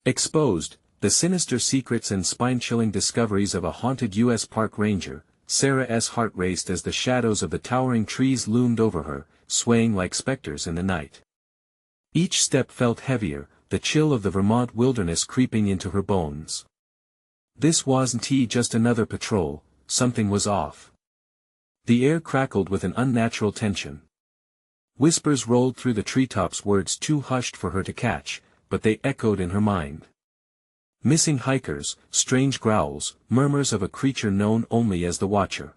Exposed, the sinister secrets and spine-chilling discoveries of a haunted U.S. park ranger. Sarah's heart raced as the shadows of the towering trees loomed over her, swaying like specters in the night. Each step felt heavier, the chill of the Vermont wilderness creeping into her bones. This wasn't just another patrol, something was off. The air crackled with an unnatural tension. Whispers rolled through the treetops, words too hushed for her to catch, but they echoed in her mind. Missing hikers, strange growls, murmurs of a creature known only as the Watcher.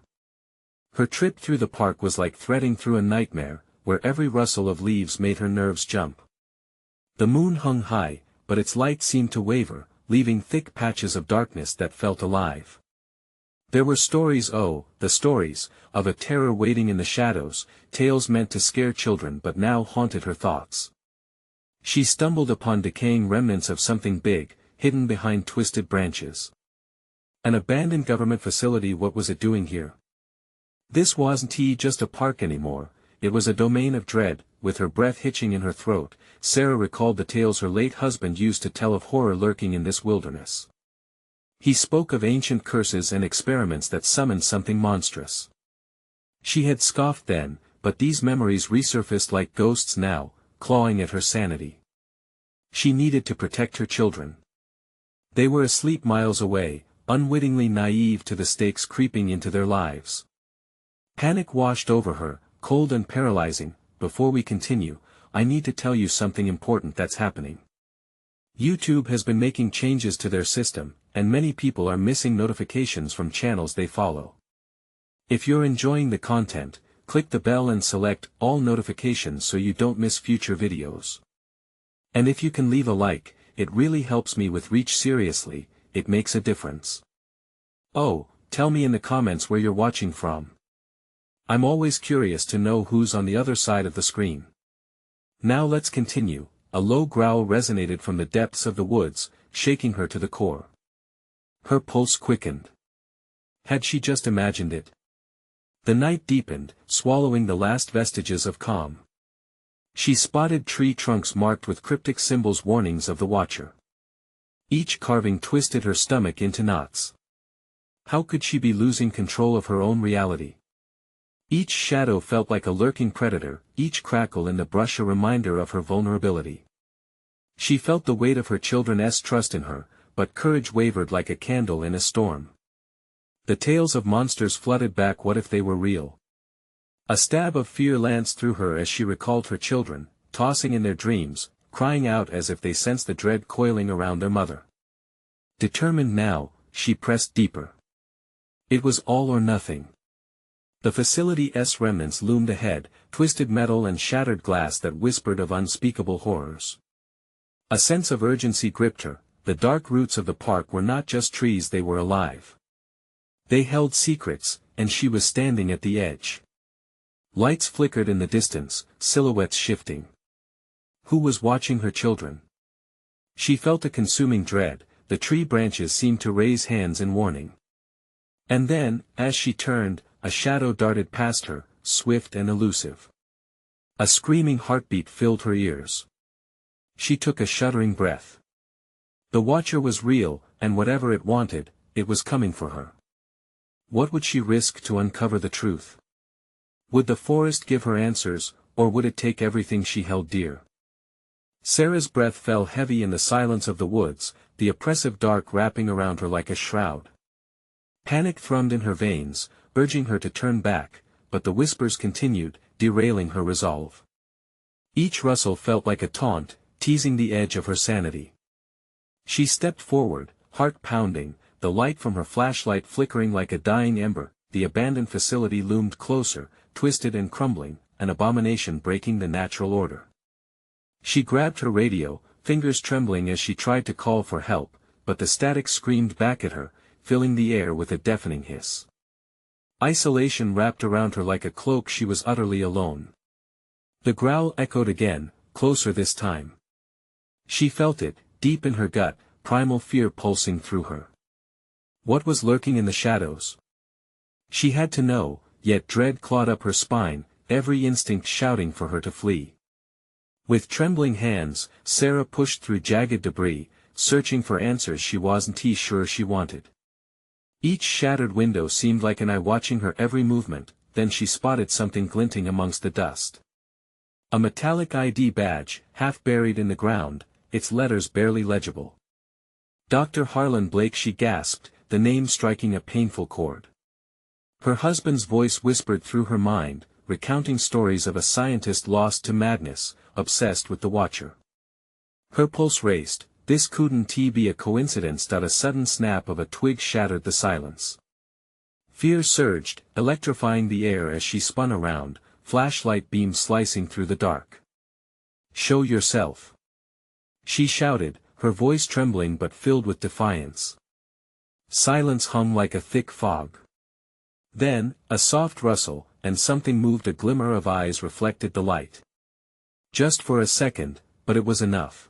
Her trip through the park was like threading through a nightmare, where every rustle of leaves made her nerves jump. The moon hung high, but its light seemed to waver, leaving thick patches of darkness that felt alive. There were stories, the stories, of a terror waiting in the shadows, tales meant to scare children but now haunted her thoughts. She stumbled upon decaying remnants of something big, hidden behind twisted branches. An abandoned government facility. What was it doing here? This wasn't just a park anymore, it was a domain of dread. With her breath hitching in her throat, Sarah recalled the tales her late husband used to tell of horror lurking in this wilderness. He spoke of ancient curses and experiments that summoned something monstrous. She had scoffed then, but these memories resurfaced like ghosts now, clawing at her sanity. She needed to protect her children. They were asleep miles away, unwittingly naive to the stakes creeping into their lives. Panic washed over her, cold and paralyzing. Before we continue, I need to tell you something important that's happening. YouTube has been making changes to their system, and many people are missing notifications from channels they follow. If you're enjoying the content, click the bell and select all notifications so you don't miss future videos. And if you can leave a like, it really helps me with reach. Seriously, it makes a difference. Oh, tell me in the comments where you're watching from. I'm always curious to know who's on the other side of the screen. Now let's continue. A low growl resonated from the depths of the woods, shaking her to the core. Her pulse quickened. Had she just imagined it? The night deepened, swallowing the last vestiges of calm. She spotted tree trunks marked with cryptic symbols, warnings of the Watcher. Each carving twisted her stomach into knots. How could she be losing control of her own reality? Each shadow felt like a lurking predator, each crackle in the brush a reminder of her vulnerability. She felt the weight of her children's trust in her, but courage wavered like a candle in a storm. The tales of monsters flooded back. What if they were real? A stab of fear lanced through her as she recalled her children, tossing in their dreams, crying out as if they sensed the dread coiling around their mother. Determined now, she pressed deeper. It was all or nothing. The facility's remnants loomed ahead, twisted metal and shattered glass that whispered of unspeakable horrors. A sense of urgency gripped her. The dark roots of the park were not just trees, they were alive. They held secrets, and she was standing at the edge. Lights flickered in the distance, silhouettes shifting. Who was watching her children? She felt a consuming dread. The tree branches seemed to raise hands in warning. And then, as she turned, a shadow darted past her, swift and elusive. A screaming heartbeat filled her ears. She took a shuddering breath. The Watcher was real, and whatever it wanted, it was coming for her. What would she risk to uncover the truth? Would the forest give her answers, or would it take everything she held dear? Sarah's breath fell heavy in the silence of the woods, the oppressive dark wrapping around her like a shroud. Panic thrummed in her veins, urging her to turn back, but the whispers continued, derailing her resolve. Each rustle felt like a taunt, teasing the edge of her sanity. She stepped forward, heart pounding, the light from her flashlight flickering like a dying ember. The abandoned facility loomed closer, twisted and crumbling, an abomination breaking the natural order. She grabbed her radio, fingers trembling as she tried to call for help, but the static screamed back at her, filling the air with a deafening hiss. Isolation wrapped around her like a cloak. She was utterly alone. The growl echoed again, closer this time. She felt it, deep in her gut, primal fear pulsing through her. What was lurking in the shadows? She had to know, yet dread clawed up her spine, every instinct shouting for her to flee. With trembling hands, Sarah pushed through jagged debris, searching for answers she wasn't sure she wanted. Each shattered window seemed like an eye watching her every movement. Then she spotted something glinting amongst the dust. A metallic ID badge, half buried in the ground, its letters barely legible. Dr. Harlan Blake, she gasped, the name striking a painful chord. Her husband's voice whispered through her mind, recounting stories of a scientist lost to madness, obsessed with the Watcher. Her pulse raced. This couldn't be a coincidence. A sudden snap of a twig shattered the silence. Fear surged, electrifying the air as she spun around, flashlight beams slicing through the dark. "Show yourself!" she shouted, her voice trembling but filled with defiance. Silence hung like a thick fog. Then, a soft rustle, and something moved. A glimmer of eyes reflected the light. Just for a second, but it was enough.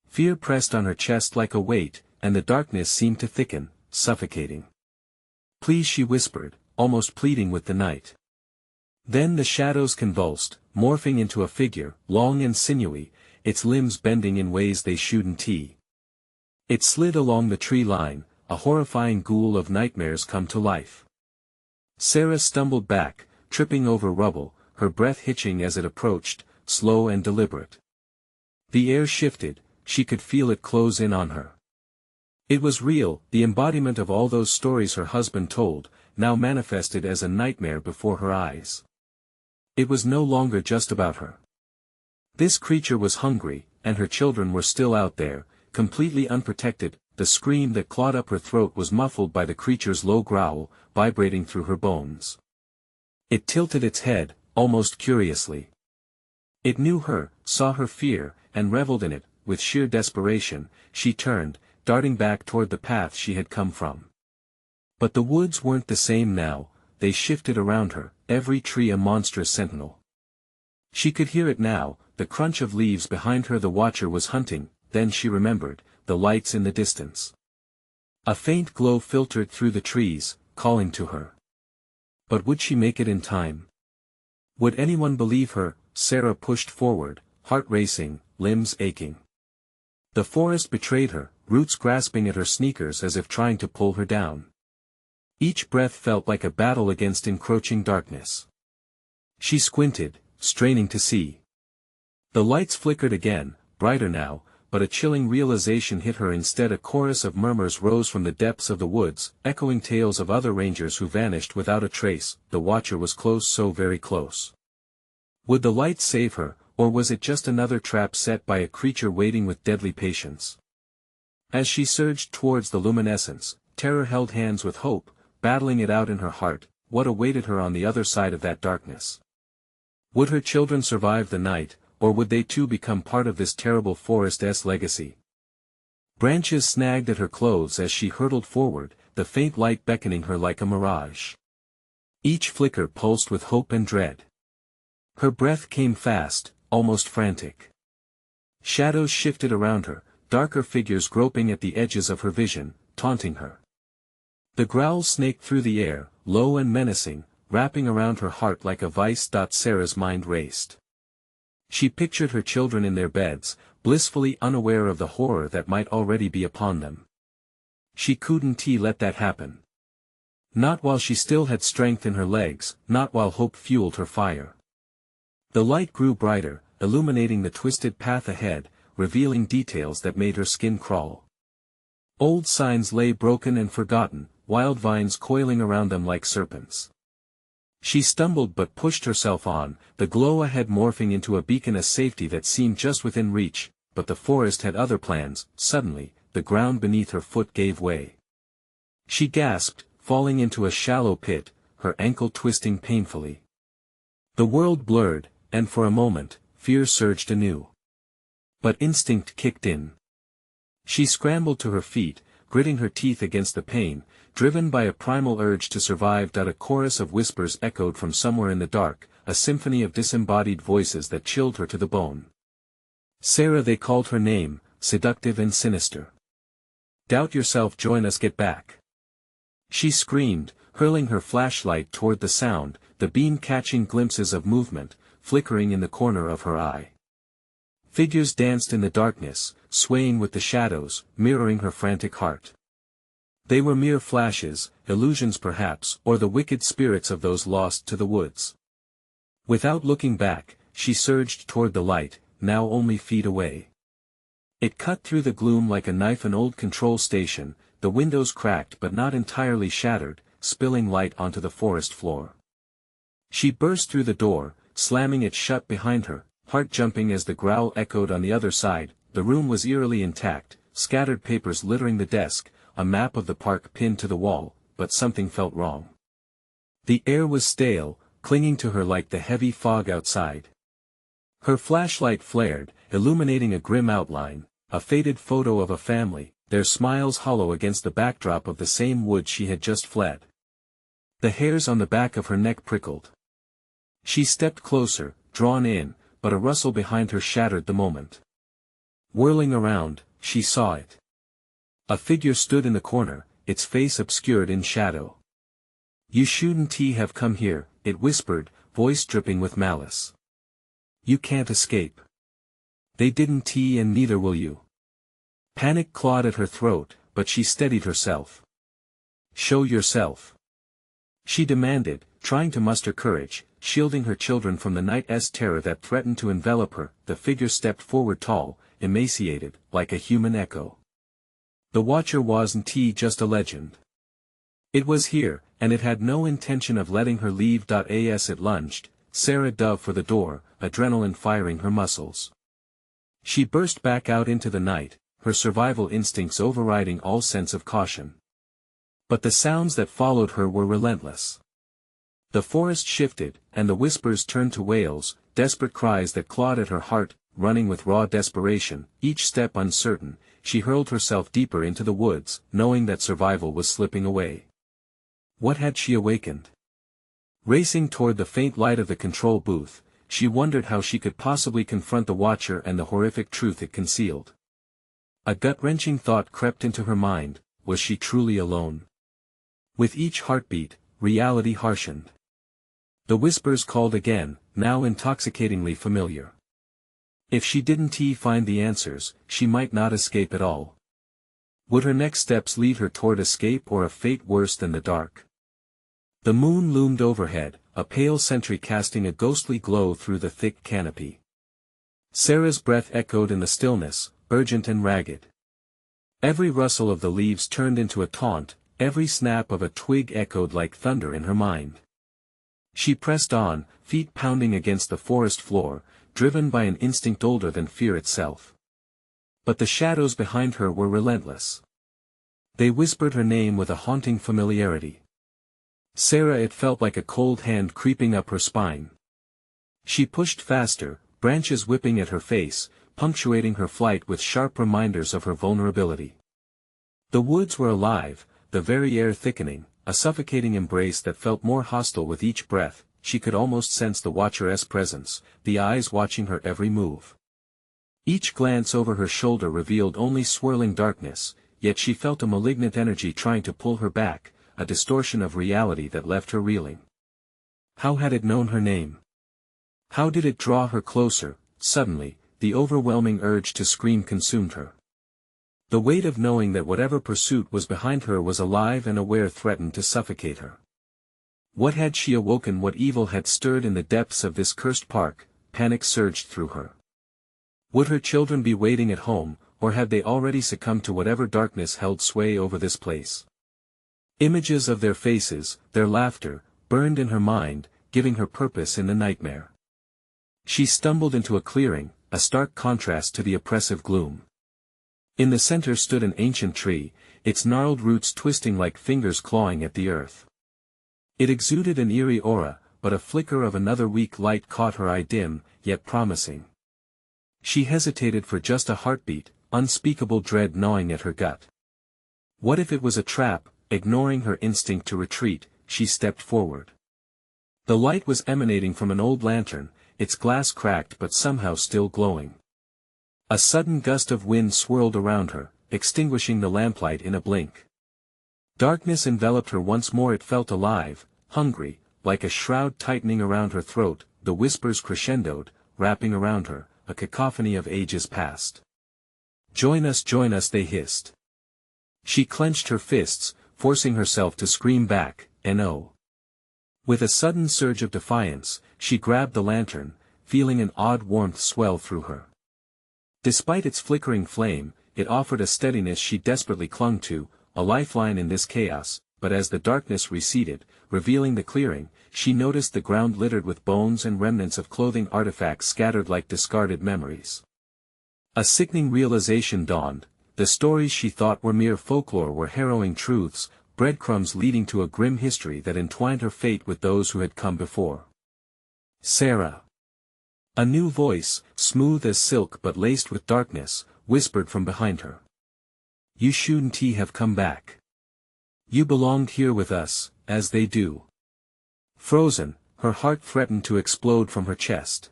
Fear pressed on her chest like a weight, and the darkness seemed to thicken, suffocating. "Please," she whispered, almost pleading with the night. Then the shadows convulsed, morphing into a figure, long and sinewy, its limbs bending in ways they shouldn't. It slid along the tree line, a horrifying ghoul of nightmares come to life. Sarah stumbled back, tripping over rubble, her breath hitching as it approached, slow and deliberate. The air shifted, she could feel it close in on her. It was real, the embodiment of all those stories her husband told, now manifested as a nightmare before her eyes. It was no longer just about her. This creature was hungry, and her children were still out there, completely unprotected. The scream that clawed up her throat was muffled by the creature's low growl, vibrating through her bones. It tilted its head, almost curiously. It knew her, saw her fear, and reveled in it. With sheer desperation, she turned, darting back toward the path she had come from. But the woods weren't the same now, they shifted around her, every tree a monstrous sentinel. She could hear it now, the crunch of leaves behind her. The Watcher was hunting. Then she remembered, the lights in the distance. A faint glow filtered through the trees, calling to her. But would she make it in time? Would anyone believe her? Sarah pushed forward, heart racing, limbs aching. The forest betrayed her, roots grasping at her sneakers as if trying to pull her down. Each breath felt like a battle against encroaching darkness. She squinted, straining to see. The lights flickered again, brighter now, but a chilling realization hit her instead. A chorus of murmurs rose from the depths of the woods, echoing tales of other rangers who vanished without a trace. The Watcher was close, so very close. Would the light save her, or was it just another trap set by a creature waiting with deadly patience? As she surged towards the luminescence, terror held hands with hope, battling it out in her heart. What awaited her on the other side of that darkness? Would her children survive the night, or would they too become part of this terrible forest's legacy? Branches snagged at her clothes as she hurtled forward, the faint light beckoning her like a mirage. Each flicker pulsed with hope and dread. Her breath came fast, almost frantic. Shadows shifted around her, darker figures groping at the edges of her vision, taunting her. The growls snaked through the air, low and menacing, wrapping around her heart like a vice. Sarah's mind raced. She pictured her children in their beds, blissfully unaware of the horror that might already be upon them. She couldn't let that happen. Not while she still had strength in her legs, not while hope fueled her fire. The light grew brighter, illuminating the twisted path ahead, revealing details that made her skin crawl. Old signs lay broken and forgotten, wild vines coiling around them like serpents. She stumbled but pushed herself on, the glow ahead morphing into a beacon of safety that seemed just within reach. But the forest had other plans. Suddenly, the ground beneath her foot gave way. She gasped, falling into a shallow pit, her ankle twisting painfully. The world blurred, and for a moment, fear surged anew. But instinct kicked in. She scrambled to her feet, gritting her teeth against the pain, driven by a primal urge to survive. A chorus of whispers echoed from somewhere in the dark, a symphony of disembodied voices that chilled her to the bone. Sarah, they called her name, seductive and sinister. Doubt yourself, join us, get back. She screamed, hurling her flashlight toward the sound, the beam catching glimpses of movement, flickering in the corner of her eye. Figures danced in the darkness, swaying with the shadows, mirroring her frantic heart. They were mere flashes, illusions perhaps, or the wicked spirits of those lost to the woods. Without looking back, she surged toward the light, now only feet away. It cut through the gloom like a knife. An old control station, the windows cracked but not entirely shattered, spilling light onto the forest floor. She burst through the door, slamming it shut behind her, heart jumping as the growl echoed on the other side. The room was eerily intact, scattered papers littering the desk, a map of the park pinned to the wall, but something felt wrong. The air was stale, clinging to her like the heavy fog outside. Her flashlight flared, illuminating a grim outline, a faded photo of a family, their smiles hollow against the backdrop of the same wood she had just fled. The hairs on the back of her neck prickled. She stepped closer, drawn in, but a rustle behind her shattered the moment. Whirling around, she saw it. A figure stood in the corner, its face obscured in shadow. "You shouldn't have come here," it whispered, voice dripping with malice. "You can't escape. They didn't and neither will you." Panic clawed at her throat, but she steadied herself. "Show yourself," she demanded, trying to muster courage, shielding her children from the night's terror that threatened to envelop her. The figure stepped forward, tall, emaciated, like a human echo. The Watcher wasn't just a legend. It was here, and it had no intention of letting her leave. As it lunged, Sarah dove for the door, adrenaline firing her muscles. She burst back out into the night, her survival instincts overriding all sense of caution. But the sounds that followed her were relentless. The forest shifted, and the whispers turned to wails, desperate cries that clawed at her heart. Running with raw desperation, each step uncertain, she hurled herself deeper into the woods, knowing that survival was slipping away. What had she awakened? Racing toward the faint light of the control booth, she wondered how she could possibly confront the Watcher and the horrific truth it concealed. A gut-wrenching thought crept into her mind: was she truly alone? With each heartbeat, reality harshened. The whispers called again, now intoxicatingly familiar. If she didn't find the answers, she might not escape at all. Would her next steps lead her toward escape or a fate worse than the dark? The moon loomed overhead, a pale sentry casting a ghostly glow through the thick canopy. Sarah's breath echoed in the stillness, urgent and ragged. Every rustle of the leaves turned into a taunt, every snap of a twig echoed like thunder in her mind. She pressed on, feet pounding against the forest floor, driven by an instinct older than fear itself. But the shadows behind her were relentless. They whispered her name with a haunting familiarity. Sarah. It felt like a cold hand creeping up her spine. She pushed faster, branches whipping at her face, punctuating her flight with sharp reminders of her vulnerability. The woods were alive, the very air thickening, a suffocating embrace that felt more hostile with each breath. She could almost sense the Watcher's presence, the eyes watching her every move. Each glance over her shoulder revealed only swirling darkness, yet she felt a malignant energy trying to pull her back, a distortion of reality that left her reeling. How had it known her name? How did it draw her closer? Suddenly, the overwhelming urge to scream consumed her. The weight of knowing that whatever pursuit was behind her was alive and aware threatened to suffocate her. What had she awoken? What evil had stirred in the depths of this cursed park? Panic surged through her. Would her children be waiting at home, or had they already succumbed to whatever darkness held sway over this place? Images of their faces, their laughter, burned in her mind, giving her purpose in the nightmare. She stumbled into a clearing, a stark contrast to the oppressive gloom. In the center stood an ancient tree, its gnarled roots twisting like fingers clawing at the earth. It exuded an eerie aura, but a flicker of another weak light caught her eye, dim, yet promising. She hesitated for just a heartbeat, unspeakable dread gnawing at her gut. What if it was a trap? Ignoring her instinct to retreat, she stepped forward. The light was emanating from an old lantern, its glass cracked but somehow still glowing. A sudden gust of wind swirled around her, extinguishing the lamplight in a blink. Darkness enveloped her once more. It felt alive, hungry, like a shroud tightening around her throat. The whispers crescendoed, wrapping around her, a cacophony of ages past. Join us, they hissed. She clenched her fists, forcing herself to scream back, "No." With a sudden surge of defiance, she grabbed the lantern, feeling an odd warmth swell through her. Despite its flickering flame, it offered a steadiness she desperately clung to, a lifeline in this chaos, but as the darkness receded, revealing the clearing, she noticed the ground littered with bones and remnants of clothing artifacts scattered like discarded memories. A sickening realization dawned: the stories she thought were mere folklore were harrowing truths, breadcrumbs leading to a grim history that entwined her fate with those who had come before. "Sarah." A new voice, smooth as silk but laced with darkness, whispered from behind her. "You shouldn't have come back. You belonged here with us, as they do." Frozen, her heart threatened to explode from her chest.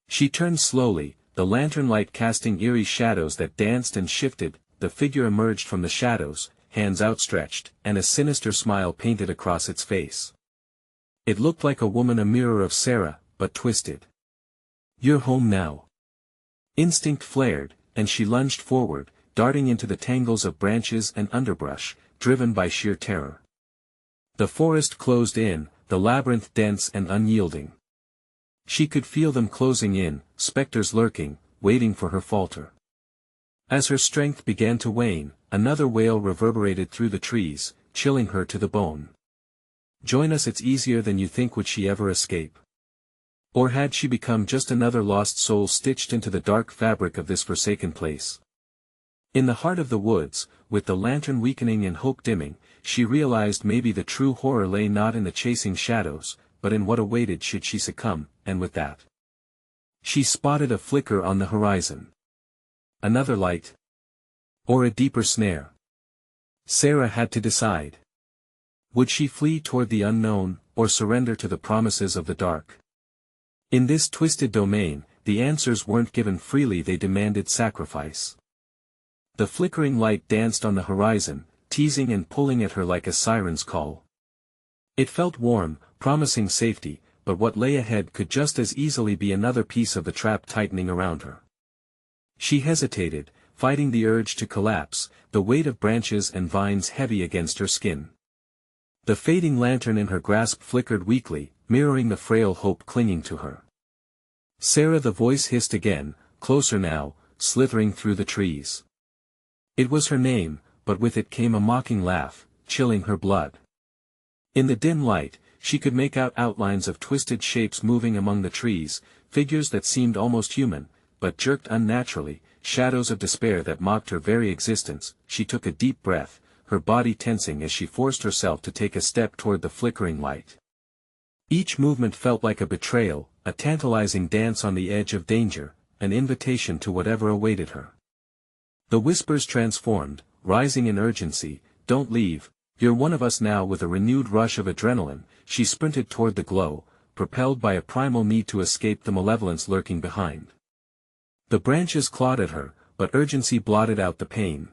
She turned slowly, the lantern light casting eerie shadows that danced and shifted. The figure emerged from the shadows, hands outstretched, and a sinister smile painted across its face. It looked like a woman, a mirror of Sarah, but twisted. "You're home now." Instinct flared, and she lunged forward, darting into the tangles of branches and underbrush, driven by sheer terror. The forest closed in, the labyrinth dense and unyielding. She could feel them closing in, specters lurking, waiting for her falter. As her strength began to wane, another wail reverberated through the trees, chilling her to the bone. "Join us, it's easier than you think." Would she ever escape? Or had she become just another lost soul stitched into the dark fabric of this forsaken place? In the heart of the woods, with the lantern weakening and hope dimming, she realized maybe the true horror lay not in the chasing shadows, but in what awaited should she succumb, and with that. She spotted a flicker on the horizon. Another light? Or a deeper snare? Sarah had to decide. Would she flee toward the unknown, or surrender to the promises of the dark? In this twisted domain, the answers weren't given freely, they demanded sacrifice. The flickering light danced on the horizon, teasing and pulling at her like a siren's call. It felt warm, promising safety, but what lay ahead could just as easily be another piece of the trap tightening around her. She hesitated, fighting the urge to collapse, the weight of branches and vines heavy against her skin. The fading lantern in her grasp flickered weakly, mirroring the frail hope clinging to her. "Sarah," the voice hissed again, closer now, slithering through the trees. It was her name, but with it came a mocking laugh, chilling her blood. In the dim light, she could make out outlines of twisted shapes moving among the trees, figures that seemed almost human, but jerked unnaturally, shadows of despair that mocked her very existence. She took a deep breath, her body tensing as she forced herself to take a step toward the flickering light. Each movement felt like a betrayal, a tantalizing dance on the edge of danger, an invitation to whatever awaited her. The whispers transformed, rising in urgency. "Don't leave, you're one of us now." With a renewed rush of adrenaline, she sprinted toward the glow, propelled by a primal need to escape the malevolence lurking behind. The branches clawed at her, but urgency blotted out the pain.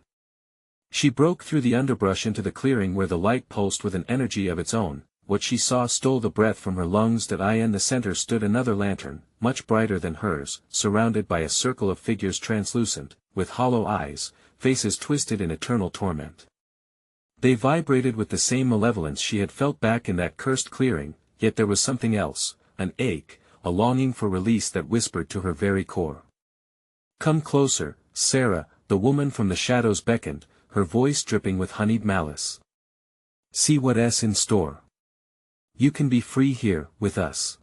She broke through the underbrush into the clearing where the light pulsed with an energy of its own. What she saw stole the breath from her lungs. In the center stood another lantern, much brighter than hers, surrounded by a circle of figures translucent, with hollow eyes, faces twisted in eternal torment. They vibrated with the same malevolence she had felt back in that cursed clearing, yet there was something else, an ache, a longing for release that whispered to her very core. "Come closer, Sarah," the woman from the shadows beckoned, her voice dripping with honeyed malice. "See what's in store. You can be free here, with us."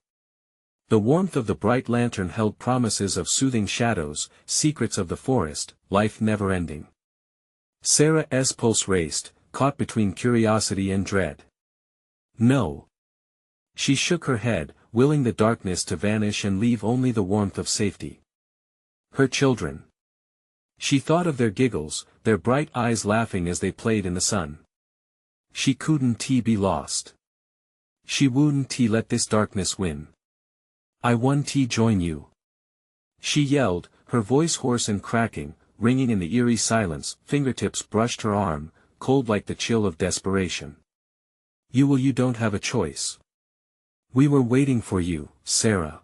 The warmth of the bright lantern held promises of soothing shadows, secrets of the forest, life never-ending. Sarah's pulse raced, caught between curiosity and dread. No. She shook her head, willing the darkness to vanish and leave only the warmth of safety. Her children. She thought of their giggles, their bright eyes laughing as they played in the sun. She couldn't be lost. She wouldn't let this darkness win. "I want to join you," she yelled, her voice hoarse and cracking, ringing in the eerie silence. Fingertips brushed her arm, cold like the chill of desperation. You don't have a choice. We were waiting for you, Sarah."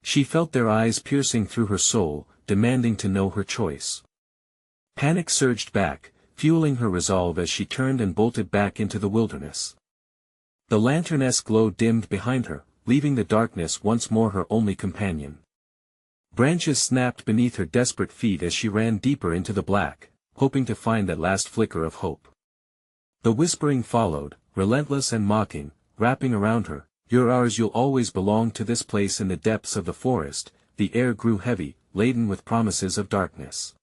She felt their eyes piercing through her soul, demanding to know her choice. Panic surged back, fueling her resolve as she turned and bolted back into the wilderness. The lantern's glow dimmed behind her, leaving the darkness once more her only companion. Branches snapped beneath her desperate feet as she ran deeper into the black, hoping to find that last flicker of hope. The whispering followed, relentless and mocking, wrapping around her. "You're ours, you'll always belong to this place." In the depths of the forest, the air grew heavy, laden with promises of darkness.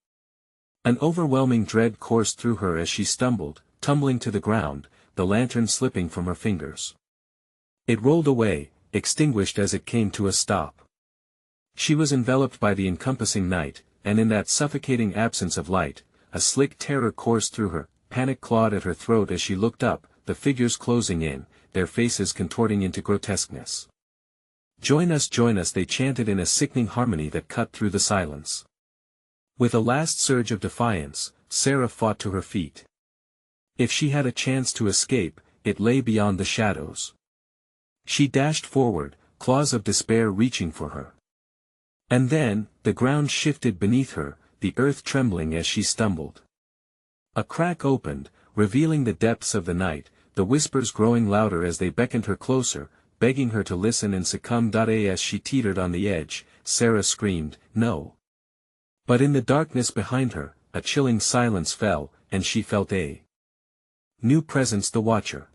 An overwhelming dread coursed through her as she stumbled, tumbling to the ground, the lantern slipping from her fingers. It rolled away, extinguished as it came to a stop. She was enveloped by the encompassing night, and in that suffocating absence of light, a slick terror coursed through her. Panic clawed at her throat as she looked up, the figures closing in, their faces contorting into grotesqueness. Join us, they chanted in a sickening harmony that cut through the silence. With a last surge of defiance, Sarah fought to her feet. If she had a chance to escape, it lay beyond the shadows. She dashed forward, claws of despair reaching for her. And then, the ground shifted beneath her, the earth trembling as she stumbled. A crack opened, revealing the depths of the night, the whispers growing louder as they beckoned her closer, begging her to listen and succumb. As she teetered on the edge, Sarah screamed, "No!" But in the darkness behind her, a chilling silence fell, and she felt a new presence, the Watcher.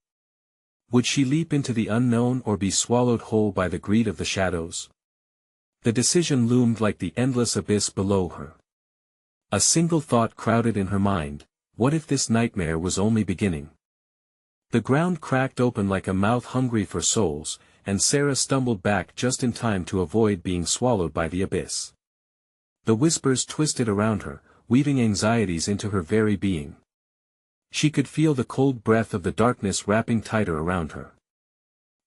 Would she leap into the unknown or be swallowed whole by the greed of the shadows? The decision loomed like the endless abyss below her. A single thought crowded in her mind: what if this nightmare was only beginning? The ground cracked open like a mouth hungry for souls, and Sarah stumbled back just in time to avoid being swallowed by the abyss. The whispers twisted around her, weaving anxieties into her very being. She could feel the cold breath of the darkness wrapping tighter around her.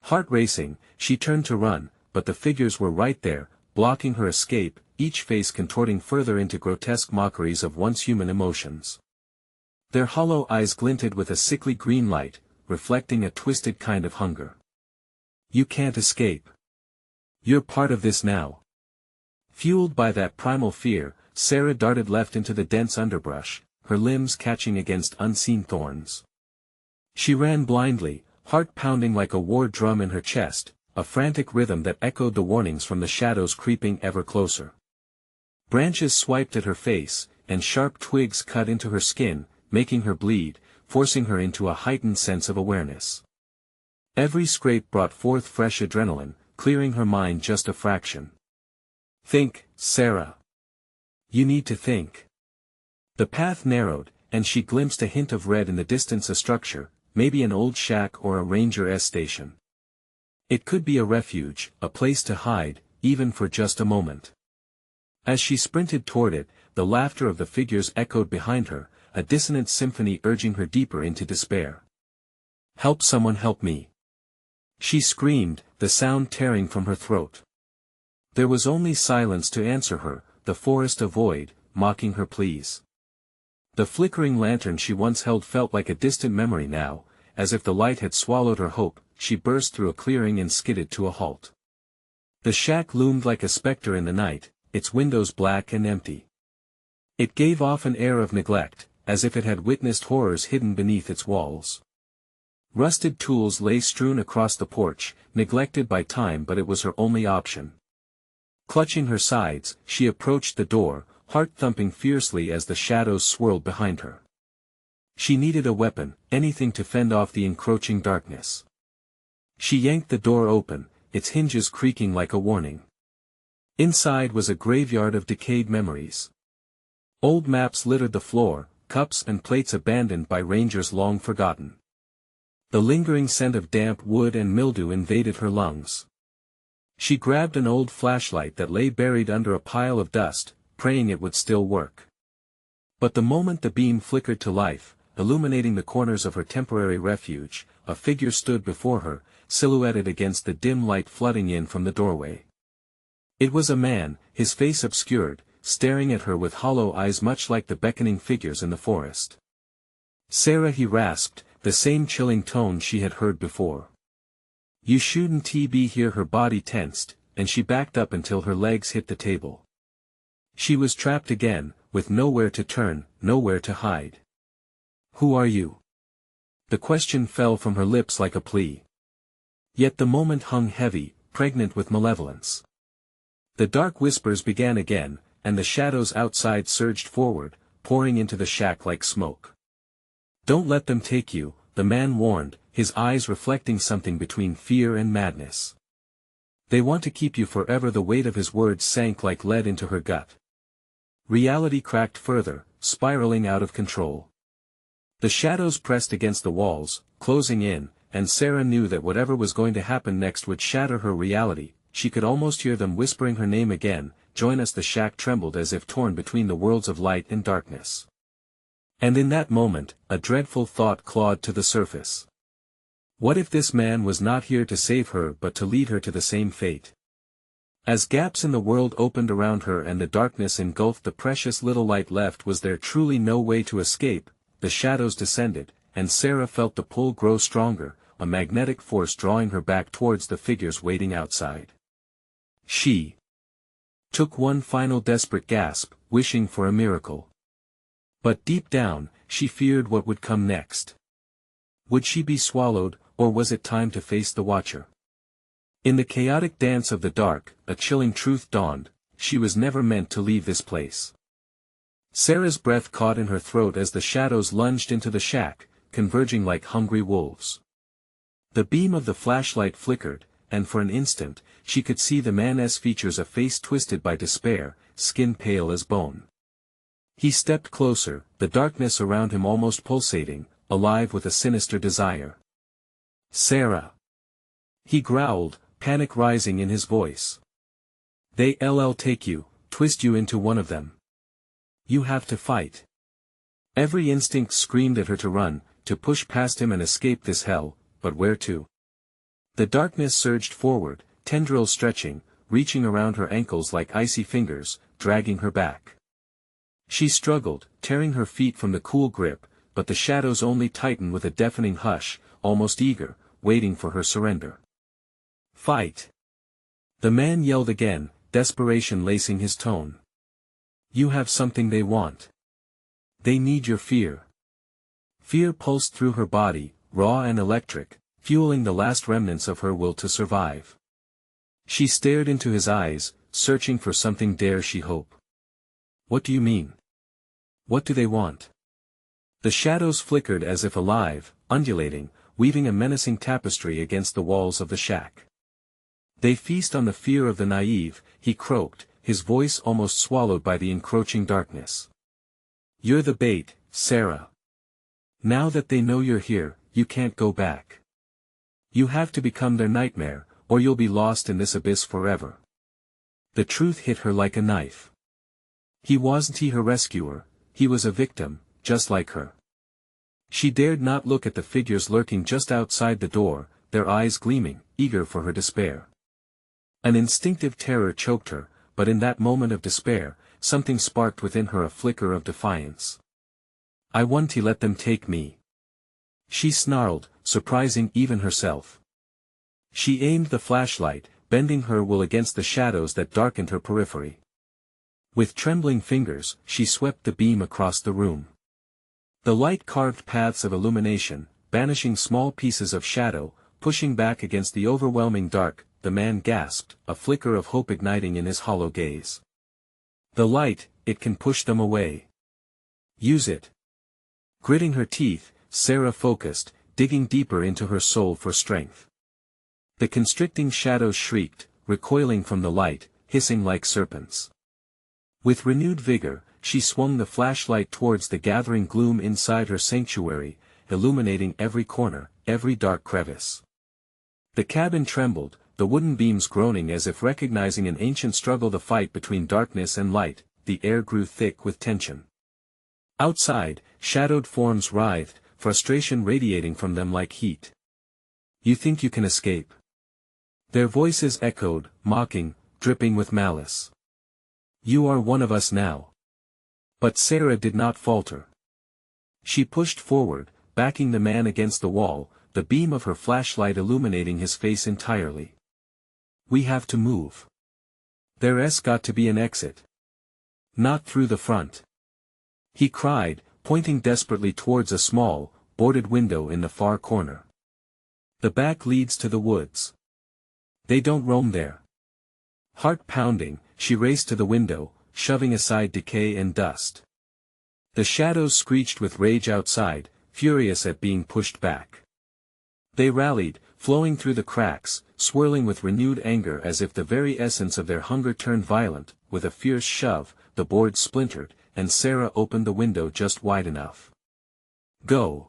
Heart racing, she turned to run, but the figures were right there, blocking her escape, each face contorting further into grotesque mockeries of once human emotions. Their hollow eyes glinted with a sickly green light, reflecting a twisted kind of hunger. "You can't escape. You're part of this now." Fueled by that primal fear, Sarah darted left into the dense underbrush, her limbs catching against unseen thorns. She ran blindly, heart pounding like a war drum in her chest, a frantic rhythm that echoed the warnings from the shadows creeping ever closer. Branches swiped at her face, and sharp twigs cut into her skin, making her bleed, forcing her into a heightened sense of awareness. Every scrape brought forth fresh adrenaline, clearing her mind just a fraction. "Think, Sarah. You need to think." The path narrowed, and she glimpsed a hint of red in the distance, a structure, maybe an old shack or a ranger's station. It could be a refuge, a place to hide, even for just a moment. As she sprinted toward it, the laughter of the figures echoed behind her, a dissonant symphony urging her deeper into despair. "Help, someone help me!" she screamed, the sound tearing from her throat. There was only silence to answer her, the forest a void, mocking her pleas. The flickering lantern she once held felt like a distant memory now, as if the light had swallowed her hope. She burst through a clearing and skidded to a halt. The shack loomed like a specter in the night, its windows black and empty. It gave off an air of neglect, as if it had witnessed horrors hidden beneath its walls. Rusted tools lay strewn across the porch, neglected by time, but it was her only option. Clutching her sides, she approached the door, heart thumping fiercely as the shadows swirled behind her. She needed a weapon, anything to fend off the encroaching darkness. She yanked the door open, its hinges creaking like a warning. Inside was a graveyard of decayed memories. Old maps littered the floor, cups and plates abandoned by rangers long forgotten. The lingering scent of damp wood and mildew invaded her lungs. She grabbed an old flashlight that lay buried under a pile of dust, praying it would still work. But the moment the beam flickered to life, illuminating the corners of her temporary refuge, a figure stood before her, silhouetted against the dim light flooding in from the doorway. It was a man, his face obscured, staring at her with hollow eyes much like the beckoning figures in the forest. "Sarah," he rasped, the same chilling tone she had heard before. "You shouldn't be here." Her body tensed, and she backed up until her legs hit the table. She was trapped again, with nowhere to turn, nowhere to hide. "Who are you?" The question fell from her lips like a plea. Yet the moment hung heavy, pregnant with malevolence. The dark whispers began again, and the shadows outside surged forward, pouring into the shack like smoke. "Don't let them take you," the man warned, his eyes reflecting something between fear and madness. "They want to keep you forever." The weight of his words sank like lead into her gut. Reality cracked further, spiraling out of control. The shadows pressed against the walls, closing in, and Sarah knew that whatever was going to happen next would shatter her reality. She could almost hear them whispering her name again. "Join us." The shack trembled as if torn between the worlds of light and darkness. And in that moment, a dreadful thought clawed to the surface. What if this man was not here to save her but to lead her to the same fate? As gaps in the world opened around her and the darkness engulfed the precious little light left, was there truly no way to escape? The shadows descended, and Sarah felt the pull grow stronger, a magnetic force drawing her back towards the figures waiting outside. She took one final desperate gasp, wishing for a miracle. But deep down, she feared what would come next. Would she be swallowed, or was it time to face the Watcher? In the chaotic dance of the dark, a chilling truth dawned: she was never meant to leave this place. Sarah's breath caught in her throat as the shadows lunged into the shack, converging like hungry wolves. The beam of the flashlight flickered, and for an instant, she could see the man's features, a face twisted by despair, skin pale as bone. He stepped closer, the darkness around him almost pulsating, alive with a sinister desire. "Sarah!" he growled, panic rising in his voice. "They'll take you, twist you into one of them. You have to fight." Every instinct screamed at her to run, to push past him and escape this hell, but where to? The darkness surged forward, tendrils stretching, reaching around her ankles like icy fingers, dragging her back. She struggled, tearing her feet from the cool grip, but the shadows only tightened with a deafening hush, almost eager, waiting for her surrender. "Fight!" the man yelled again, desperation lacing his tone. "You have something they want. They need your fear." Fear pulsed through her body, raw and electric, fueling the last remnants of her will to survive. She stared into his eyes, searching for something. Dare she hope? "What do you mean? What do they want?" The shadows flickered as if alive, undulating, weaving a menacing tapestry against the walls of the shack. "They feast on the fear of the naive," he croaked, his voice almost swallowed by the encroaching darkness. "You're the bait, Sarah. Now that they know you're here, you can't go back. You have to become their nightmare, or you'll be lost in this abyss forever." The truth hit her like a knife. He wasn't her rescuer, he was a victim, just like her. She dared not look at the figures lurking just outside the door, their eyes gleaming, eager for her despair. An instinctive terror choked her, but in that moment of despair, something sparked within her, a flicker of defiance. "I want to let them take me," she snarled, surprising even herself. She aimed the flashlight, bending her will against the shadows that darkened her periphery. With trembling fingers, she swept the beam across the room. The light carved paths of illumination, banishing small pieces of shadow, pushing back against the overwhelming dark. The man gasped, a flicker of hope igniting in his hollow gaze. "The light, it can push them away. Use it." Gritting her teeth, Sarah focused, digging deeper into her soul for strength. The constricting shadows shrieked, recoiling from the light, hissing like serpents. With renewed vigor, she swung the flashlight towards the gathering gloom inside her sanctuary, illuminating every corner, every dark crevice. The cabin trembled, the wooden beams groaning as if recognizing an ancient struggle. The fight between darkness and light, the air grew thick with tension. Outside, shadowed forms writhed, frustration radiating from them like heat. "You think you can escape?" Their voices echoed, mocking, dripping with malice. "You are one of us now." But Sarah did not falter. She pushed forward, backing the man against the wall, the beam of her flashlight illuminating his face entirely. We have to move. There's got to be an exit. Not through the front. He cried, pointing desperately towards a small, boarded window in the far corner. The back leads to the woods. They don't roam there. Heart pounding, she raced to the window, shoving aside decay and dust. The shadows screeched with rage outside, furious at being pushed back. They rallied, flowing through the cracks, swirling with renewed anger as if the very essence of their hunger turned violent. With a fierce shove, the board splintered, and Sarah opened the window just wide enough. Go.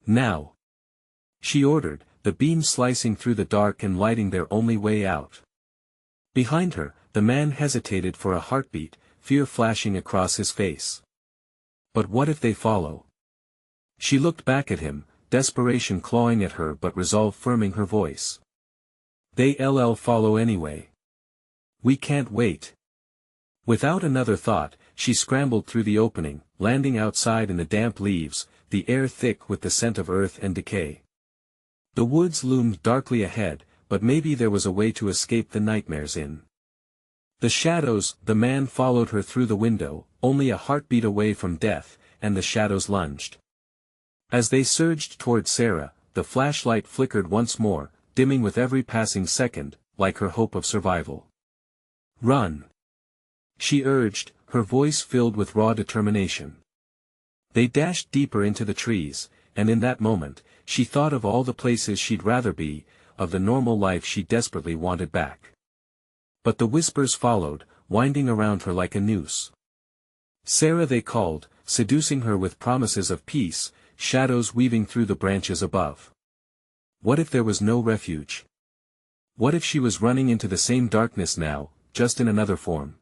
Now. She ordered, the beam slicing through the dark and lighting their only way out. Behind her, the man hesitated for a heartbeat, fear flashing across his face. But what if they follow? She looked back at him, desperation clawing at her but resolve firming her voice. They'll follow anyway. We can't wait. Without another thought, she scrambled through the opening, landing outside in the damp leaves, the air thick with the scent of earth and decay. The woods loomed darkly ahead, but maybe there was a way to escape the nightmares in. The shadows, the man followed her through the window, only a heartbeat away from death, and the shadows lunged. As they surged toward Sarah, the flashlight flickered once more, dimming with every passing second, like her hope of survival. Run! She urged, her voice filled with raw determination. They dashed deeper into the trees, and in that moment, she thought of all the places she'd rather be, of the normal life she desperately wanted back. But the whispers followed, winding around her like a noose. Sarah, they called, seducing her with promises of peace, shadows weaving through the branches above. What if there was no refuge? What if she was running into the same darkness now, just in another form?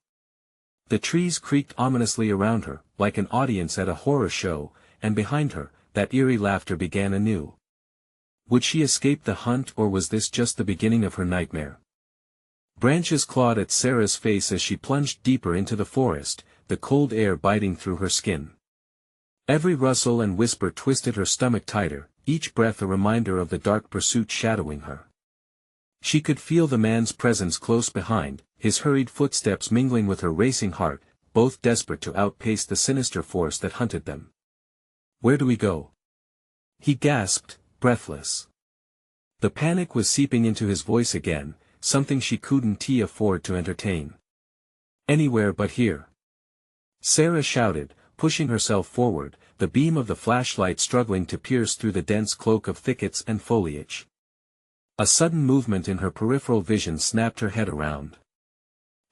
The trees creaked ominously around her, like an audience at a horror show, and behind her, that eerie laughter began anew. Would she escape the hunt, or was this just the beginning of her nightmare? Branches clawed at Sarah's face as she plunged deeper into the forest, the cold air biting through her skin. Every rustle and whisper twisted her stomach tighter, each breath a reminder of the dark pursuit shadowing her. She could feel the man's presence close behind, his hurried footsteps mingling with her racing heart, both desperate to outpace the sinister force that hunted them. Where do we go? He gasped, breathless. The panic was seeping into his voice again, something she couldn't afford to entertain. Anywhere but here. Sarah shouted, pushing herself forward, the beam of the flashlight struggling to pierce through the dense cloak of thickets and foliage. A sudden movement in her peripheral vision snapped her head around.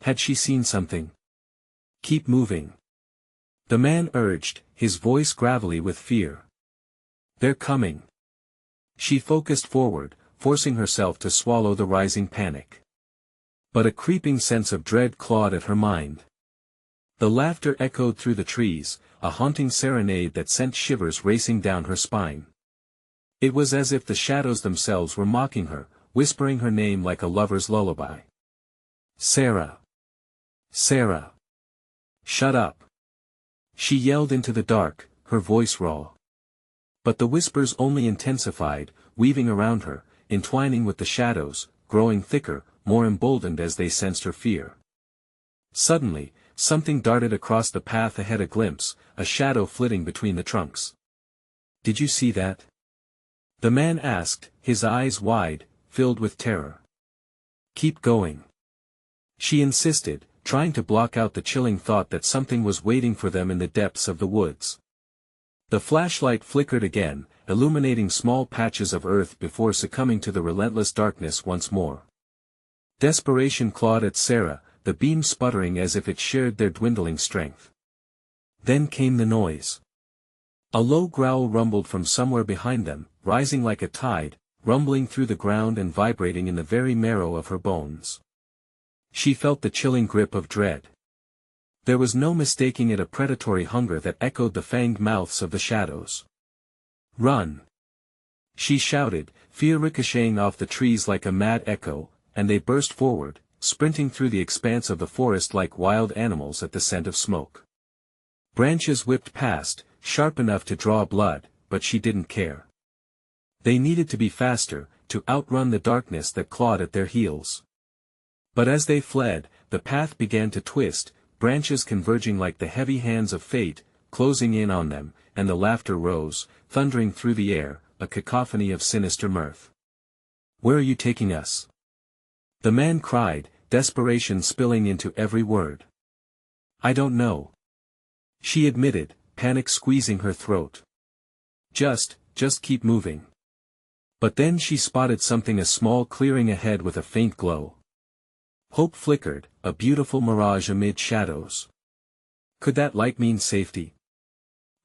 Had she seen something? Keep moving. The man urged, his voice gravelly with fear. They're coming. She focused forward, forcing herself to swallow the rising panic. But a creeping sense of dread clawed at her mind. The laughter echoed through the trees, a haunting serenade that sent shivers racing down her spine. It was as if the shadows themselves were mocking her, whispering her name like a lover's lullaby. Sarah. Sarah. Shut up. She yelled into the dark, her voice raw. But the whispers only intensified, weaving around her, entwining with the shadows, growing thicker, more emboldened as they sensed her fear. Suddenly, something darted across the path ahead, a glimpse, a shadow flitting between the trunks. Did you see that? The man asked, his eyes wide, filled with terror. Keep going. She insisted, trying to block out the chilling thought that something was waiting for them in the depths of the woods. The flashlight flickered again, illuminating small patches of earth before succumbing to the relentless darkness once more. Desperation clawed at Sarah, the beam sputtering as if it shared their dwindling strength. Then came the noise. A low growl rumbled from somewhere behind them, rising like a tide, rumbling through the ground and vibrating in the very marrow of her bones. She felt the chilling grip of dread. There was no mistaking it, a predatory hunger that echoed the fanged mouths of the shadows. Run! She shouted, fear ricocheting off the trees like a mad echo, and they burst forward, sprinting through the expanse of the forest like wild animals at the scent of smoke. Branches whipped past, sharp enough to draw blood, but she didn't care. They needed to be faster, to outrun the darkness that clawed at their heels. But as they fled, the path began to twist, branches converging like the heavy hands of fate, closing in on them, and the laughter rose, thundering through the air, a cacophony of sinister mirth. "Where are you taking us?" the man cried, desperation spilling into every word. "I don't know," she admitted, panic squeezing her throat. Just keep moving." But then she spotted something, a small clearing ahead with a faint glow. Hope flickered, a beautiful mirage amid shadows. Could that light mean safety?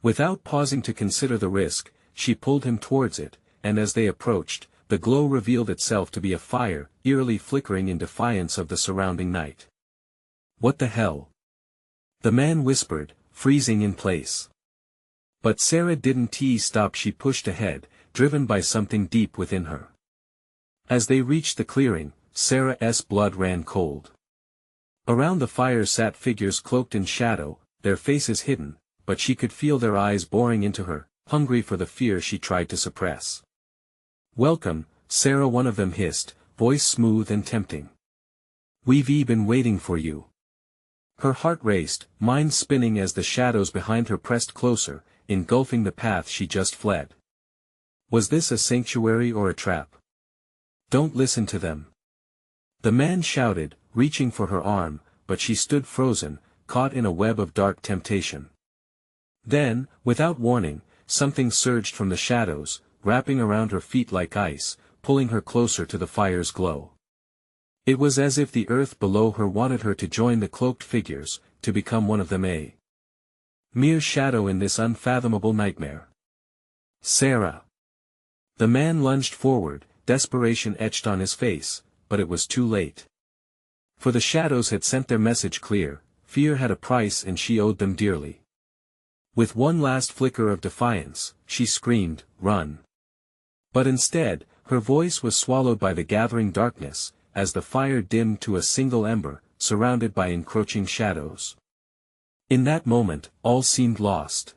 Without pausing to consider the risk, she pulled him towards it, and as they approached, the glow revealed itself to be a fire, eerily flickering in defiance of the surrounding night. "What the hell?" the man whispered, freezing in place. But Sarah didn't stop. She pushed ahead, driven by something deep within her. As they reached the clearing, Sarah's blood ran cold. Around the fire sat figures cloaked in shadow, their faces hidden, but she could feel their eyes boring into her, hungry for the fear she tried to suppress. "Welcome, Sarah," one of them hissed, voice smooth and tempting. "We've been waiting for you." Her heart raced, mind spinning as the shadows behind her pressed closer, engulfing the path she just fled. Was this a sanctuary or a trap? "Don't listen to them," the man shouted, reaching for her arm, but she stood frozen, caught in a web of dark temptation. Then, without warning, something surged from the shadows, wrapping around her feet like ice, pulling her closer to the fire's glow. It was as if the earth below her wanted her to join the cloaked figures, to become one of them, a mere shadow in this unfathomable nightmare. "Sarah!" The man lunged forward, desperation etched on his face, but it was too late. For the shadows had sent their message clear: fear had a price and she owed them dearly. With one last flicker of defiance, she screamed, "Run!" But instead, her voice was swallowed by the gathering darkness, as the fire dimmed to a single ember, surrounded by encroaching shadows. In that moment, all seemed lost.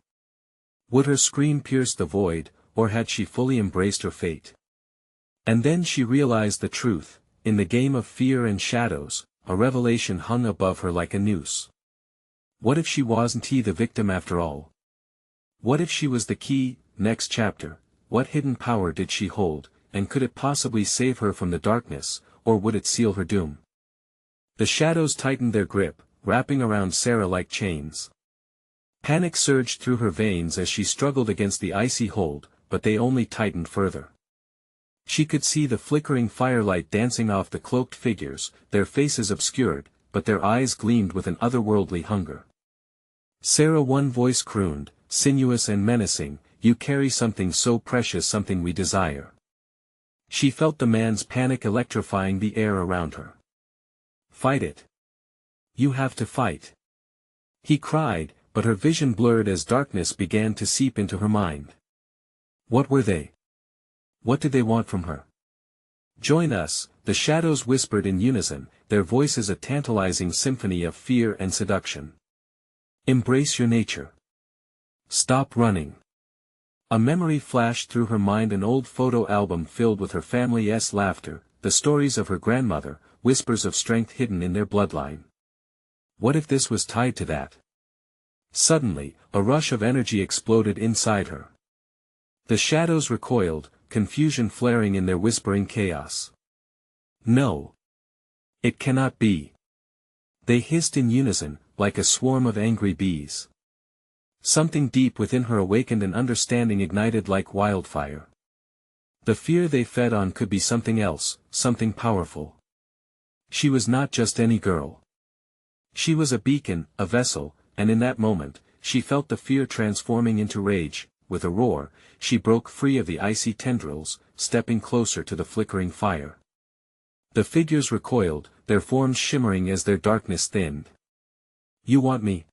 Would her scream pierce the void, or had she fully embraced her fate? And then she realized the truth: in the game of fear and shadows, a revelation hung above her like a noose. What if she wasn't the victim after all? What if she was the key? Next chapter, what hidden power did she hold, and could it possibly save her from the darkness, or would it seal her doom? The shadows tightened their grip, wrapping around Sarah like chains. Panic surged through her veins as she struggled against the icy hold, but they only tightened further. She could see the flickering firelight dancing off the cloaked figures, their faces obscured, but their eyes gleamed with an otherworldly hunger. "Sarah," one voice crooned, sinuous and menacing, "you carry something so precious, something we desire." She felt the man's panic electrifying the air around her. "Fight it. You have to fight," he cried, but her vision blurred as darkness began to seep into her mind. What were they? What did they want from her? "Join us," the shadows whispered in unison, their voices a tantalizing symphony of fear and seduction. "Embrace your nature. Stop running." A memory flashed through her mind, an old photo album filled with her family's laughter, the stories of her grandmother, whispers of strength hidden in their bloodline. What if this was tied to that? Suddenly, a rush of energy exploded inside her. The shadows recoiled, confusion flaring in their whispering chaos. "No. It cannot be." They hissed in unison, like a swarm of angry bees. Something deep within her awakened, an understanding ignited like wildfire. The fear they fed on could be something else, something powerful. She was not just any girl. She was a beacon, a vessel, and in that moment, she felt the fear transforming into rage. With a roar, she broke free of the icy tendrils, stepping closer to the flickering fire. The figures recoiled, their forms shimmering as their darkness thinned. "You want me?"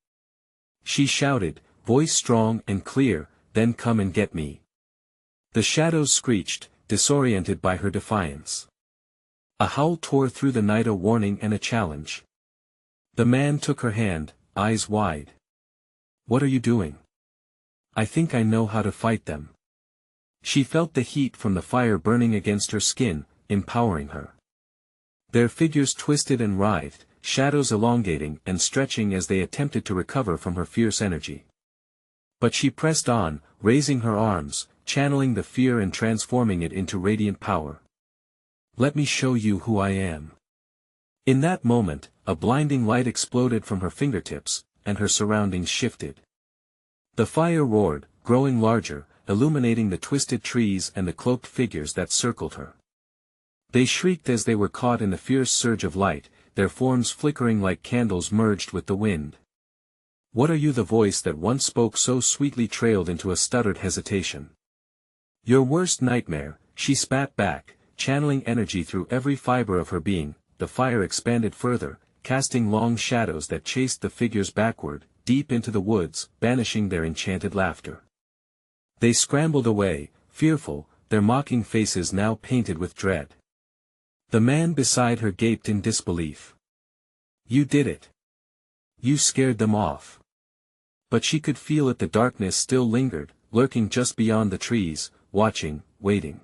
she shouted, voice strong and clear, "Then come and get me." The shadows screeched, disoriented by her defiance. A howl tore through the night, a warning and a challenge. The man took her hand, eyes wide. "What are you doing?" "I think I know how to fight them." She felt the heat from the fire burning against her skin, empowering her. Their figures twisted and writhed, shadows elongating and stretching as they attempted to recover from her fierce energy. But she pressed on, raising her arms, channeling the fear and transforming it into radiant power. "Let me show you who I am." In that moment, a blinding light exploded from her fingertips, and her surroundings shifted. The fire roared, growing larger, illuminating the twisted trees and the cloaked figures that circled her. They shrieked as they were caught in the fierce surge of light, their forms flickering like candles merged with the wind. "What are you?" The voice that once spoke so sweetly trailed into a stuttered hesitation. "Your worst nightmare," she spat back, channeling energy through every fiber of her being. The fire expanded further, casting long shadows that chased the figures backward, deep into the woods, banishing their enchanted laughter. They scrambled away, fearful, their mocking faces now painted with dread. The man beside her gaped in disbelief. "You did it. You scared them off." But she could feel it. The darkness still lingered, lurking just beyond the trees, watching, waiting.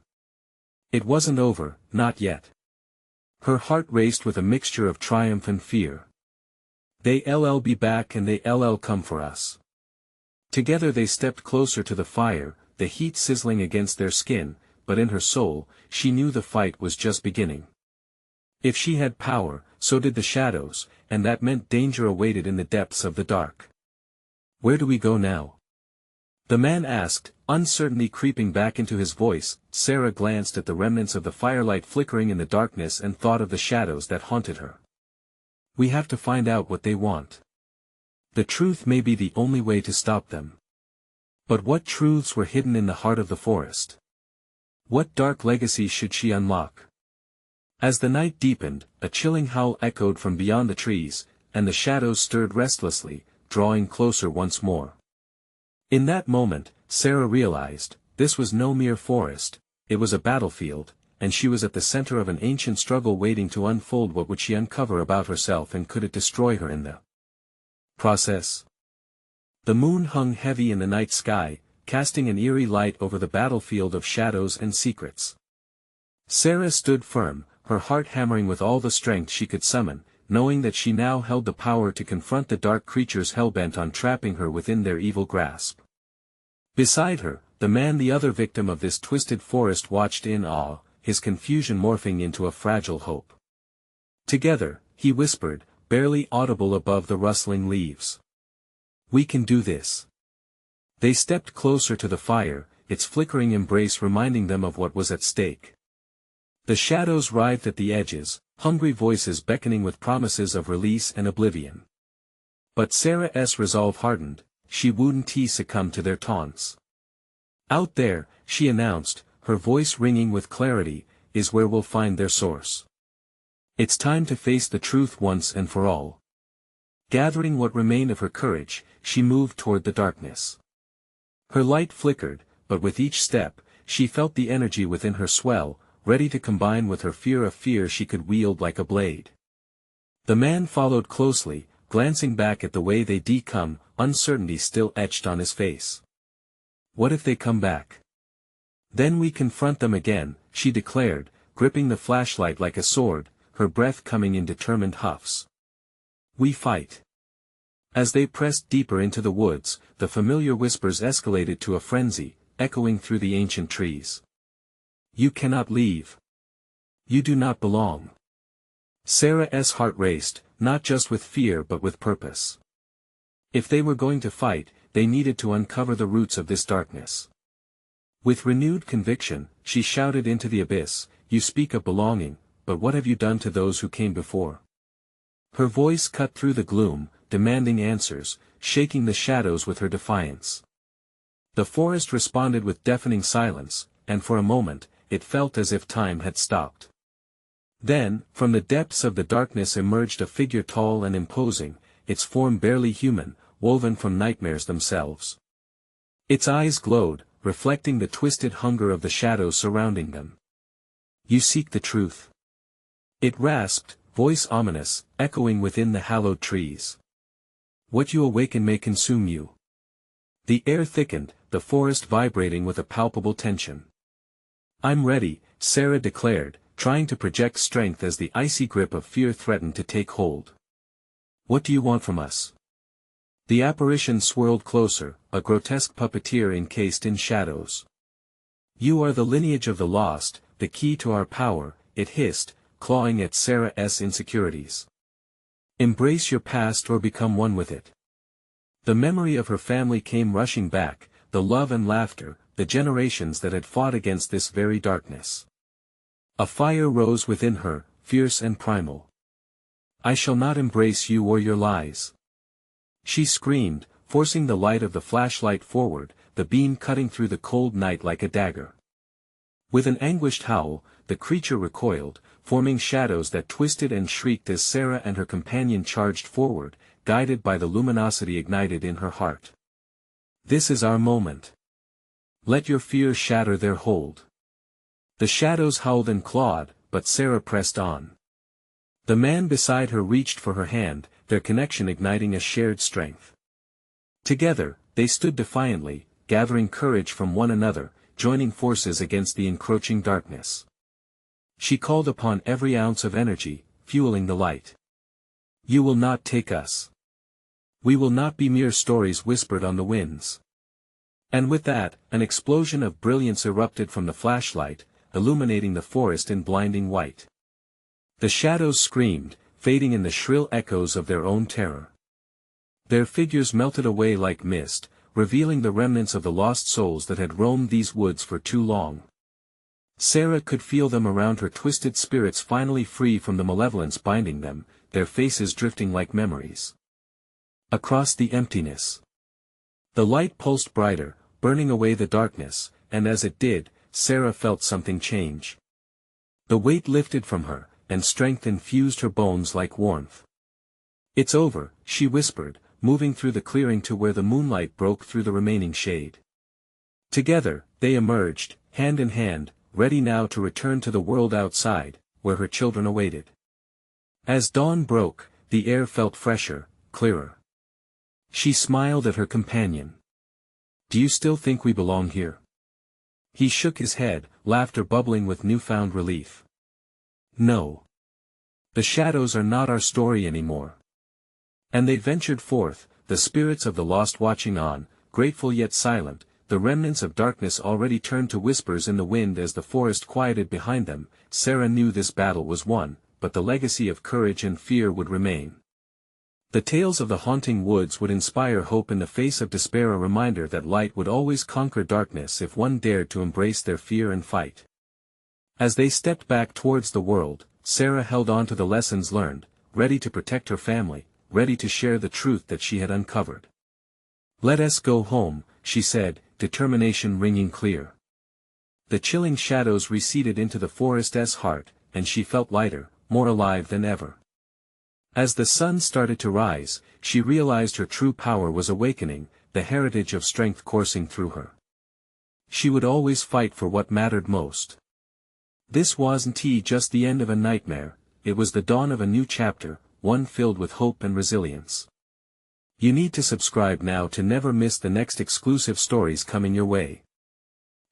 It wasn't over, not yet. Her heart raced with a mixture of triumph and fear. "They'll be back and they'll come for us." Together they stepped closer to the fire, the heat sizzling against their skin, but in her soul, she knew the fight was just beginning. If she had power, so did the shadows, and that meant danger awaited in the depths of the dark. "Where do we go now?" the man asked, uncertainty creeping back into his voice. Sarah glanced at the remnants of the firelight flickering in the darkness and thought of the shadows that haunted her. "We have to find out what they want. The truth may be the only way to stop them." But what truths were hidden in the heart of the forest? What dark legacy should she unlock? As the night deepened, a chilling howl echoed from beyond the trees, and the shadows stirred restlessly, drawing closer once more. In that moment, Sarah realized, this was no mere forest, it was a battlefield, and she was at the center of an ancient struggle waiting to unfold. What would she uncover about herself, and could it destroy her in the process? The moon hung heavy in the night sky, casting an eerie light over the battlefield of shadows and secrets. Sarah stood firm, her heart hammering with all the strength she could summon, knowing that she now held the power to confront the dark creatures hell-bent on trapping her within their evil grasp. Beside her, the man, the other victim of this twisted forest, watched in awe, his confusion morphing into a fragile hope. Together, he whispered, barely audible above the rustling leaves. "We can do this." They stepped closer to the fire, its flickering embrace reminding them of what was at stake. The shadows writhed at the edges, hungry voices beckoning with promises of release and oblivion. But Sarah's resolve hardened, she wouldn't succumb to their taunts. "Out there," she announced, her voice ringing with clarity, "is where we'll find their source. It's time to face the truth once and for all." Gathering what remained of her courage, she moved toward the darkness. Her light flickered, but with each step, she felt the energy within her swell, ready to combine with her fear, a fear she could wield like a blade. The man followed closely, glancing back at the way they'd come, uncertainty still etched on his face. "What if they come back? Then we confront them again," she declared, gripping the flashlight like a sword, her breath coming in determined huffs. "We fight." As they pressed deeper into the woods, the familiar whispers escalated to a frenzy, echoing through the ancient trees. "You cannot leave. You do not belong." Sarah's heart raced, not just with fear but with purpose. If they were going to fight, they needed to uncover the roots of this darkness. With renewed conviction, she shouted into the abyss, "You speak of belonging, but what have you done to those who came before?" Her voice cut through the gloom, demanding answers, shaking the shadows with her defiance. The forest responded with deafening silence, and for a moment, it felt as if time had stopped. Then, from the depths of the darkness emerged a figure tall and imposing, its form barely human, woven from nightmares themselves. Its eyes glowed, reflecting the twisted hunger of the shadows surrounding them. "You seek the truth?" it rasped, voice ominous, echoing within the hallowed trees. "What you awaken may consume you." The air thickened, the forest vibrating with a palpable tension. "I'm ready," Sarah declared, trying to project strength as the icy grip of fear threatened to take hold. "What do you want from us?" The apparition swirled closer, a grotesque puppeteer encased in shadows. "You are the lineage of the lost, the key to our power," it hissed, clawing at Sarah's insecurities. "Embrace your past or become one with it." The memory of her family came rushing back, the love and laughter, the generations that had fought against this very darkness. A fire rose within her, fierce and primal. "I shall not embrace you or your lies," she screamed, forcing the light of the flashlight forward, the beam cutting through the cold night like a dagger. With an anguished howl, the creature recoiled, forming shadows that twisted and shrieked as Sarah and her companion charged forward, guided by the luminosity ignited in her heart. "This is our moment. Let your fear shatter their hold." The shadows howled and clawed, but Sarah pressed on. The man beside her reached for her hand, their connection igniting a shared strength. Together, they stood defiantly, gathering courage from one another, joining forces against the encroaching darkness. She called upon every ounce of energy, fueling the light. "You will not take us. We will not be mere stories whispered on the winds." And with that, an explosion of brilliance erupted from the flashlight, illuminating the forest in blinding white. The shadows screamed, fading in the shrill echoes of their own terror. Their figures melted away like mist, revealing the remnants of the lost souls that had roamed these woods for too long. Sarah could feel them around her, twisted spirits finally free from the malevolence binding them, their faces drifting like memories. Across the emptiness, the light pulsed brighter, burning away the darkness, and as it did, Sarah felt something change. The weight lifted from her, and strength infused her bones like warmth. "It's over," she whispered, moving through the clearing to where the moonlight broke through the remaining shade. Together, they emerged, hand in hand, ready now to return to the world outside, where her children awaited. As dawn broke, the air felt fresher, clearer. She smiled at her companion. "Do you still think we belong here?" He shook his head, laughter bubbling with newfound relief. "No. The shadows are not our story anymore." And they ventured forth, the spirits of the lost watching on, grateful yet silent, the remnants of darkness already turned to whispers in the wind as the forest quieted behind them. Sarah knew this battle was won, but the legacy of courage and fear would remain. The tales of the haunting woods would inspire hope in the face of despair, a reminder that light would always conquer darkness if one dared to embrace their fear and fight. As they stepped back towards the world, Sarah held on to the lessons learned, ready to protect her family, ready to share the truth that she had uncovered. "Let us go home," she said, determination ringing clear. The chilling shadows receded into the forest's heart, and she felt lighter, more alive than ever. As the sun started to rise, she realized her true power was awakening, the heritage of strength coursing through her. She would always fight for what mattered most. This wasn't just the end of a nightmare, it was the dawn of a new chapter, one filled with hope and resilience. You need to subscribe now to never miss the next exclusive stories coming your way.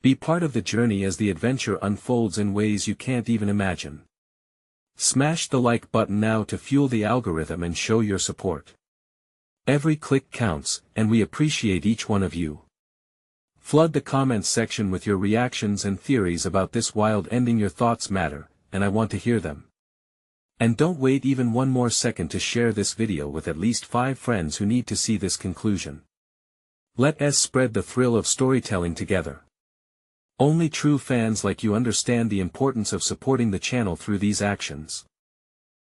Be part of the journey as the adventure unfolds in ways you can't even imagine. Smash the like button now to fuel the algorithm and show your support. Every click counts, and we appreciate each one of you. Flood the comments section with your reactions and theories about this wild ending. Your thoughts matter, and I want to hear them. And don't wait even one more second to share this video with at least 5 friends who need to see this conclusion. Let us spread the thrill of storytelling together. Only true fans like you understand the importance of supporting the channel through these actions.